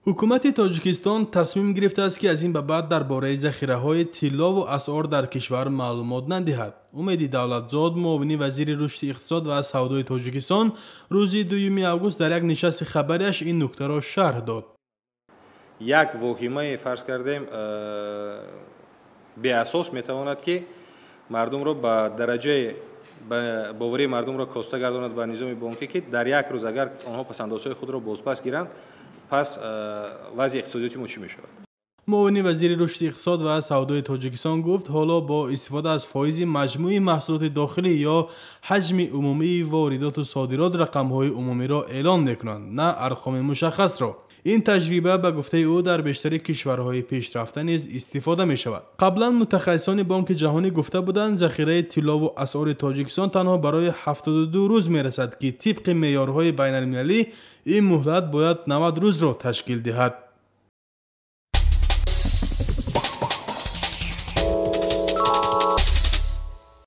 ҳукумати Тоҷикистон тасмим гирифтааст ки аз ин ба баъд дар бораи захираҳои тиллову асъор дар кишвар маълумот надиҳад. Умеди Давлатзод, муовини вазири рушди иқтисод ва савдои Тоҷикистон, рӯзи 2 август дар як нишасти хабариаш ин нуктаро шарҳ дод. Як воҳимаи фарз кардем беасос метавонад ки мардумро ба дараҷаи боварии мардумро коста гардонад ба низоми бонкӣ ки дар як рӯз агар онҳо пасандозҳои худро бозпас гиранд, пас вазъи иқтисодиёти мо чӣ мешавад? муовини вазири рушди иқтисод ва савдои Тоҷикистон гуфт ҳоло бо истифода аз фоизи маҷмӯи маҳсулоти дохилӣ ё ҳаҷми умумии воридоту содирот рақамҳои умумиро эълон мекунанд, на арқоми мушаххасро. ин таҷриба ба гуфтаи ӯ дар бештари кишварҳои пешрафта низ истифода мешавад. қаблан мутахассисони Бонки ҷаҳонӣ гуфта буданд, захираи тиллову асъори Тоҷикистон танҳо барои 72 рӯз мерасад ки тибқи меъёрҳои байналмилалӣ ин муҳлат бояд 90 рӯзро ташкил диҳад.